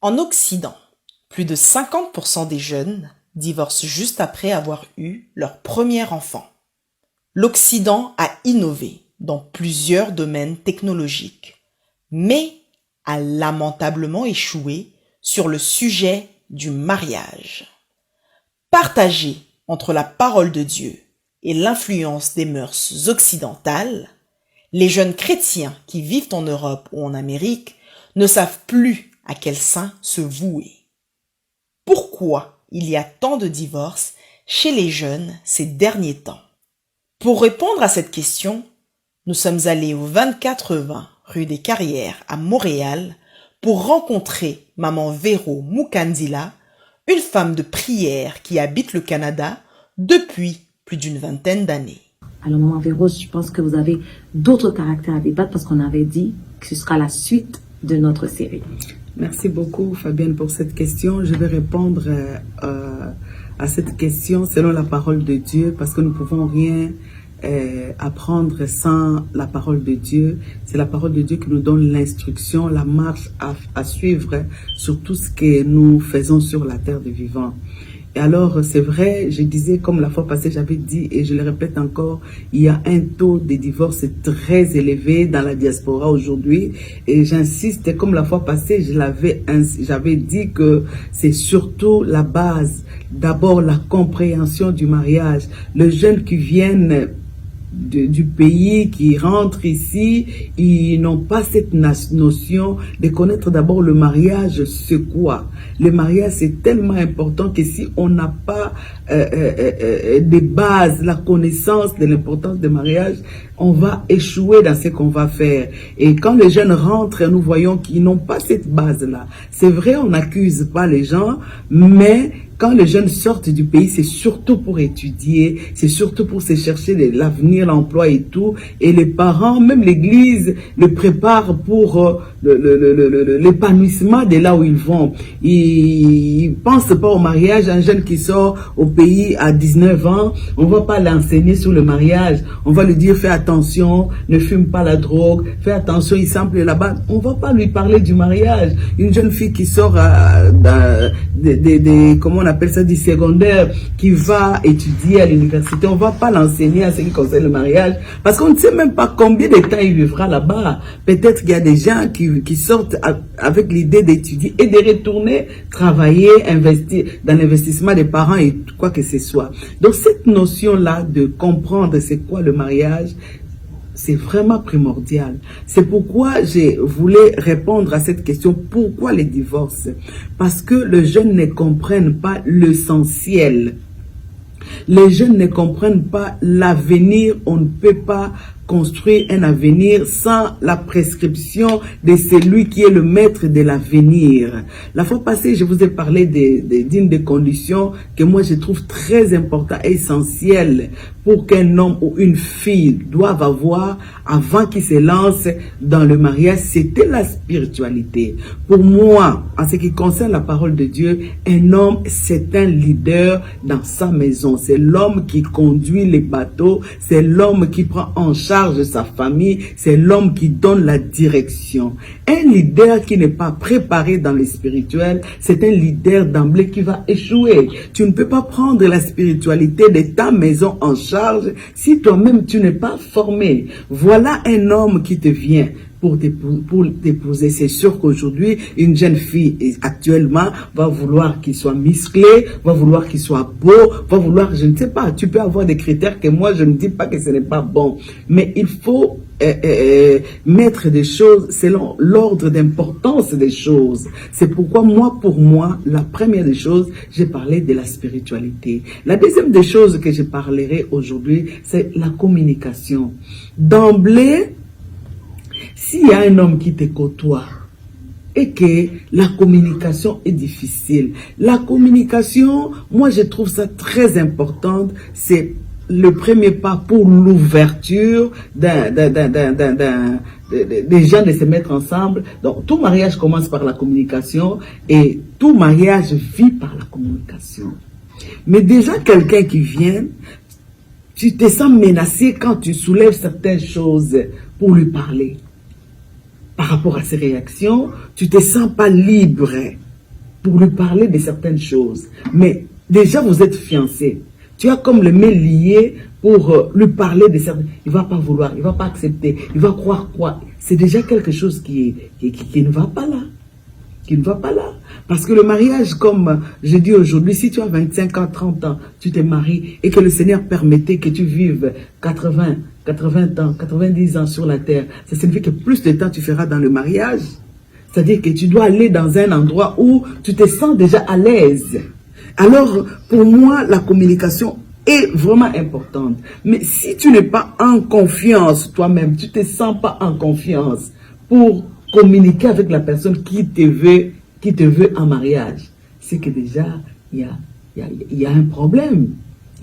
En Occident, plus de 50% des jeunes divorcent juste après avoir eu leur premier enfant. L'Occident a innové dans plusieurs domaines technologiques, mais a lamentablement échoué sur le sujet du mariage. Partagé entre la parole de Dieu et l'influence des mœurs occidentales, les jeunes chrétiens qui vivent en Europe ou en Amérique ne savent plus à quel saint se vouer. Pourquoi il y a tant de divorces chez les jeunes ces derniers temps? Pour répondre à cette question, nous sommes allés au 2420 rue des Carrières à Montréal pour rencontrer Maman Véro Mukandila, une femme de prière qui habite le Canada depuis plus d'une vingtaine d'années. Alors Maman Véro, je pense que vous avez d'autres caractères à débattre parce qu'on avait dit que ce sera la suite de notre série. Merci beaucoup Fabienne pour cette question. Je vais répondre à cette question selon la parole de Dieu parce que nous ne pouvons rien apprendre sans la parole de Dieu. C'est la parole de Dieu qui nous donne l'instruction, la marche à suivre sur tout ce que nous faisons sur la terre des vivants. Et alors, c'est vrai, je disais, comme la fois passée, j'avais dit, et je le répète encore, il y a un taux de divorce très élevé dans la diaspora aujourd'hui. Et j'insiste, comme la fois passée, j'avais dit que c'est surtout la base. D'abord, la compréhension du mariage. Les jeunes qui viennent du pays, qui rentrent ici, ils n'ont pas cette notion de connaître d'abord le mariage, c'est quoi. Le mariage, c'est tellement important que si on n'a pas des bases, la connaissance de l'importance du mariage, on va échouer dans ce qu'on va faire. Et quand les jeunes rentrent, nous voyons qu'ils n'ont pas cette base-là. C'est vrai, on n'accuse pas les gens, mais quand les jeunes sortent du pays, c'est surtout pour étudier, c'est surtout pour se chercher l'avenir, l'emploi et tout. Et les parents, même l'église, le préparent pour l'épanouissement de là où ils vont. Ils pensent pas au mariage. Un jeune qui sort au pays à 19 ans, on va pas l'enseigner sur le mariage. On va lui dire, fais attention, ne fume pas la drogue, fais attention, il semble là-bas. On va pas lui parler du mariage. Une jeune fille qui sort comment on appelle ça, du secondaire, qui va étudier à l'université, on va pas l'enseigner à ce qui concerne le mariage, parce qu'on ne sait même pas combien de temps il vivra là-bas. Peut-être qu'il y a des gens qui sortent avec l'idée d'étudier et de retourner travailler, investir dans l'investissement des parents et quoi que ce soit. Donc cette notion-là de comprendre c'est quoi le mariage, c'est vraiment primordial. C'est pourquoi je voulais répondre à cette question. Pourquoi les divorces? Parce que les jeunes ne comprennent pas l'essentiel. Les jeunes ne comprennent pas l'avenir. On ne peut pas construire un avenir sans la prescription de celui qui est le maître de l'avenir. La fois passée, je vous ai parlé d'une des conditions que moi je trouve très importantes et essentielles pour qu'un homme ou une fille doive avoir avant qu'il se lance dans le mariage, c'était la spiritualité. Pour moi, en ce qui concerne la parole de Dieu, un homme, c'est un leader dans sa maison. C'est l'homme qui conduit les bateaux, c'est l'homme qui prend en charge sa famille, c'est l'homme qui donne la direction. Un leader qui n'est pas préparé dans le spirituel, c'est un leader d'emblée qui va échouer. Tu ne peux pas prendre la spiritualité de ta maison en charge si toi-même tu n'es pas formé. Voilà un homme qui te vient pour t'épouser. C'est sûr qu'aujourd'hui, une jeune fille actuellement va vouloir qu'il soit musclé, va vouloir qu'il soit beau, va vouloir, je ne sais pas, tu peux avoir des critères que moi je ne dis pas que ce n'est pas bon. Mais il faut mettre des choses selon l'ordre d'importance des choses. C'est pourquoi pour moi, la première des choses, j'ai parlé de la spiritualité. La deuxième des choses que je parlerai aujourd'hui, c'est la communication. D'emblée, s'il y a un homme qui te côtoie et que la communication est difficile, la communication, moi je trouve ça très importante, c'est le premier pas pour l'ouverture des gens de se mettre ensemble. Donc tout mariage commence par la communication et tout mariage vit par la communication. Mais déjà quelqu'un qui vient, tu te sens menacé quand tu soulèves certaines choses pour lui parler. Par rapport à ses réactions, tu te sens pas libre. pour lui parler de certaines choses. Mais déjà, vous êtes fiancés. Tu as comme le main lié pour lui parler de certaines... Il ne va pas vouloir, il ne va pas accepter, il va croire quoi? C'est déjà quelque chose qui ne va pas là. Qui ne va pas là. Parce que le mariage, comme je dis aujourd'hui, si tu as 25 ans, 30 ans, tu te maries et que le Seigneur permettait que tu vives 80 ans, 90 ans sur la terre, ça signifie que plus de temps tu feras dans le mariage. C'est-à-dire que tu dois aller dans un endroit où tu te sens déjà à l'aise. Alors, pour moi, la communication est vraiment importante. Mais si tu n'es pas en confiance toi-même, tu ne te sens pas en confiance pour communiquer avec la personne qui te veut en mariage, c'est que déjà, il y a un problème.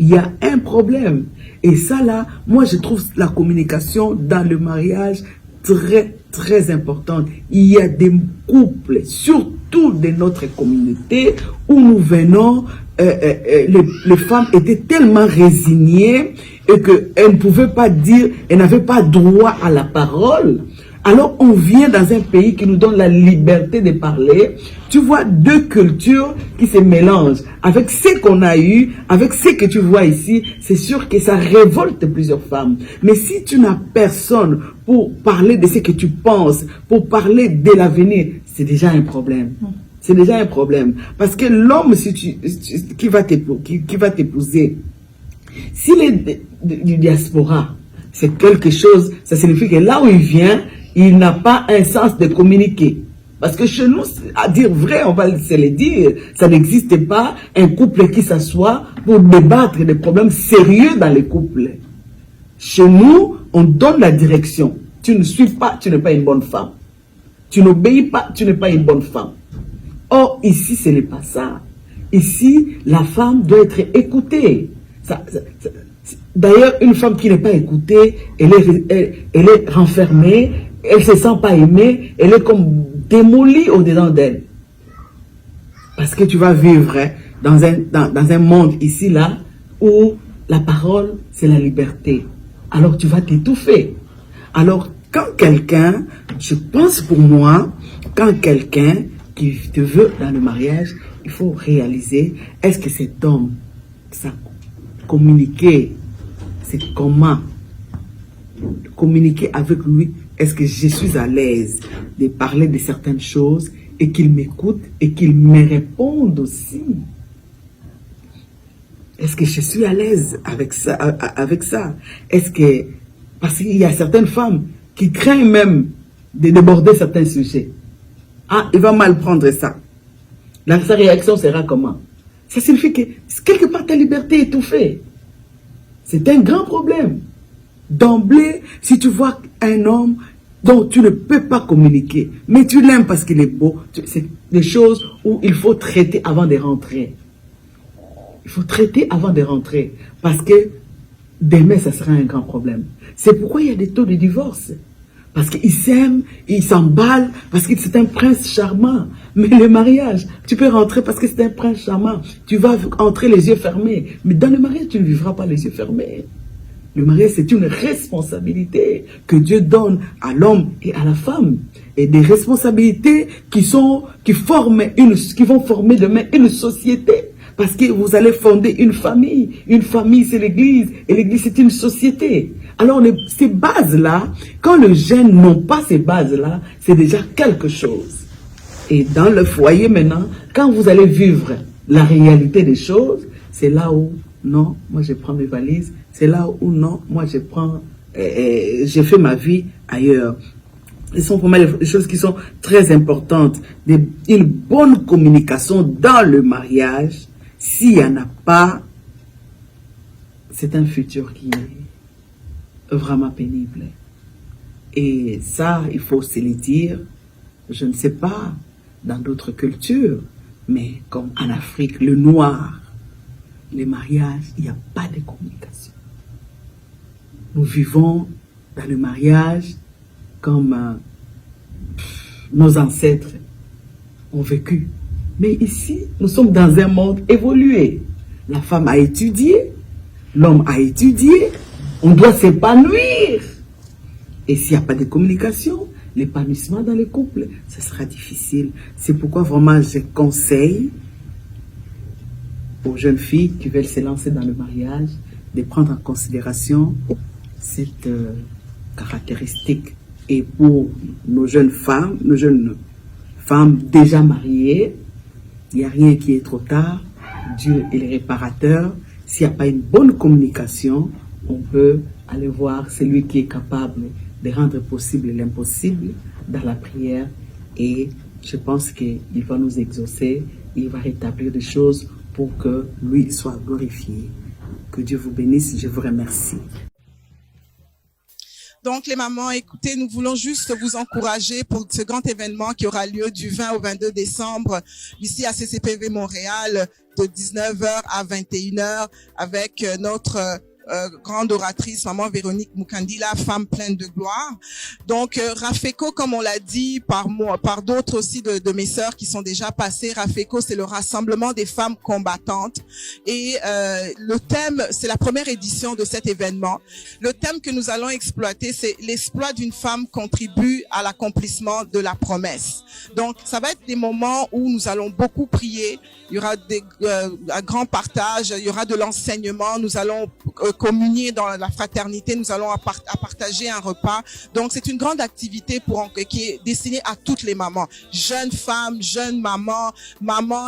Il y a un problème. Et ça là, moi je trouve la communication dans le mariage très, très importante. Il y a des couples, surtout de notre communauté, où nous venons, les femmes étaient tellement résignées et qu'elles ne pouvaient pas dire, elles n'avaient pas droit à la parole. Alors on vient dans un pays qui nous donne la liberté de parler. Tu vois deux cultures qui se mélangent. Avec ce qu'on a eu, avec ce que tu vois ici, c'est sûr que ça révolte plusieurs femmes. Mais si tu n'as personne pour parler de ce que tu penses, pour parler de l'avenir, c'est déjà un problème. C'est déjà un problème. Parce que l'homme qui va t'épouser, s'il est du diaspora, c'est quelque chose, ça signifie que là où il vient, il n'a pas un sens de communiquer. Parce que chez nous, à dire vrai, on va se le dire, ça n'existe pas un couple qui s'assoit pour débattre des problèmes sérieux dans les couples. Chez nous, on donne la direction. Tu ne suis pas, tu n'es pas une bonne femme. Tu n'obéis pas, tu n'es pas une bonne femme. Or, ici, ce n'est pas ça. Ici, la femme doit être écoutée. D'ailleurs, une femme qui n'est pas écoutée, elle est renfermée, elle ne se sent pas aimée, elle est comme démolie au-dedans d'elle. Parce que tu vas vivre dans un monde ici, là, où la parole, c'est la liberté. Alors tu vas t'étouffer. Alors, quand quelqu'un, je pense pour moi, quand quelqu'un qui te veut dans le mariage, il faut réaliser, est-ce que cet homme, ça communiquer, c'est comment communiquer avec lui. Est-ce que je suis à l'aise de parler de certaines choses et qu'il m'écoute et qu'il me réponde aussi? Est-ce que je suis à l'aise avec ça? Est-ce que... Parce qu'il y a certaines femmes qui craignent même de déborder certains sujets. Ah, il va mal prendre ça. Sa réaction sera comment? Ça signifie que quelque part ta liberté est étouffée. C'est un grand problème. D'emblée, si tu vois un homme dont tu ne peux pas communiquer, mais tu l'aimes parce qu'il est beau, c'est des choses où il faut traiter avant de rentrer. Il faut traiter avant de rentrer. Parce que demain, ça sera un grand problème. C'est pourquoi il y a des taux de divorce. Parce qu'ils s'aiment, ils s'emballent, parce que c'est un prince charmant. Mais le mariage, tu peux rentrer parce que c'est un prince charmant. Tu vas entrer les yeux fermés. Mais dans le mariage, tu ne vivras pas les yeux fermés. Le mariage, c'est une responsabilité que Dieu donne à l'homme et à la femme. Et des responsabilités qui vont former demain une société. Parce que vous allez fonder une famille. Une famille, c'est l'église. Et l'église, c'est une société. Alors, ces bases-là, quand les jeunes n'ont pas ces bases-là, c'est déjà quelque chose. Et dans le foyer maintenant, quand vous allez vivre la réalité des choses, c'est là où, non, moi je prends mes valises. C'est là où, non, moi je fais ma vie ailleurs. Ce sont pour moi des choses qui sont très importantes. Une bonne communication dans le mariage, s'il n'y en a pas, c'est un futur qui est vraiment pénible. Et ça, il faut se le dire, je ne sais pas, dans d'autres cultures, mais comme en Afrique, le noir, les mariages, il n'y a pas de communication. Nous vivons dans le mariage comme nos ancêtres ont vécu. Mais ici, nous sommes dans un monde évolué. La femme a étudié, l'homme a étudié, on doit s'épanouir. Et s'il n'y a pas de communication, l'épanouissement dans les couples, ce sera difficile. C'est pourquoi vraiment je conseille aux jeunes filles qui veulent se lancer dans le mariage de prendre en considération cette caractéristique. Et pour nos jeunes femmes déjà mariées, il n'y a rien qui est trop tard. Dieu est le réparateur. S'il n'y a pas une bonne communication, on peut aller voir celui qui est capable de rendre possible l'impossible dans la prière. Et je pense qu'il va nous exaucer, il va rétablir des choses pour que lui soit glorifié. Que Dieu vous bénisse, je vous remercie. Donc, les mamans, écoutez, nous voulons juste vous encourager pour ce grand événement qui aura lieu du 20 au 22 décembre ici à CCPV Montréal de 19h à 21h avec notre grande oratrice, maman Véronique Mukandila, femme pleine de gloire. Donc, Rafeko, comme on l'a dit par moi, par d'autres aussi de mes sœurs qui sont déjà passées, Rafeko, c'est le rassemblement des femmes combattantes. Et le thème, c'est la première édition de cet événement. Le thème que nous allons exploiter, c'est l'exploit d'une femme contribue à l'accomplissement de la promesse. Donc, ça va être des moments où nous allons beaucoup prier. Il y aura un grand partage, il y aura de l'enseignement, nous allons communier dans la fraternité, nous allons partager un repas. Donc, c'est une grande activité qui est destinée à toutes les mamans. Jeunes femmes, jeunes mamans,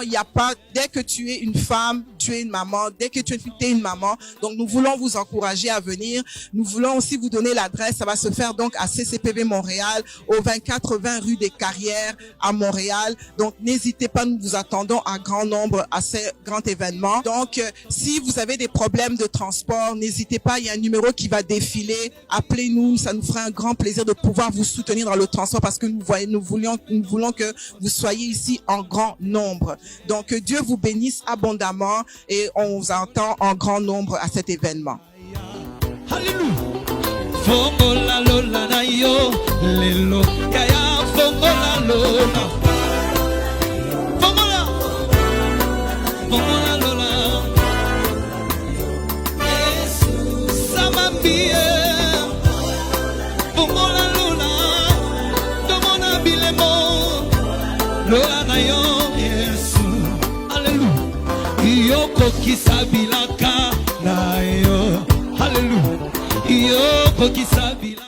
il n'y a pas, dès que tu es une femme, tu es une maman, dès que tu es une maman. Donc, nous voulons vous encourager à venir. Nous voulons aussi vous donner l'adresse. Ça va se faire donc à CCPV Montréal, au 2420 rue des Carrières à Montréal. Donc, n'hésitez pas, nous vous attendons à grand nombre à ce grand événement. Donc, si vous avez des problèmes de transport, n'hésitez pas, il y a un numéro qui va défiler. Appelez-nous, ça nous fera un grand plaisir de pouvoir vous soutenir dans le transport parce que nous voulons que vous soyez ici en grand nombre. Donc, que Dieu vous bénisse abondamment et on vous entend en grand nombre à cet événement. Alléluia. Fongola lola na yo lelo yaya fongola lola fongola lola Yesu samambie fongola lola tomona bilemo lola na yo Yesu Alléluia yoko kisabilaka na yo Alléluia. Yo, Kokisabila.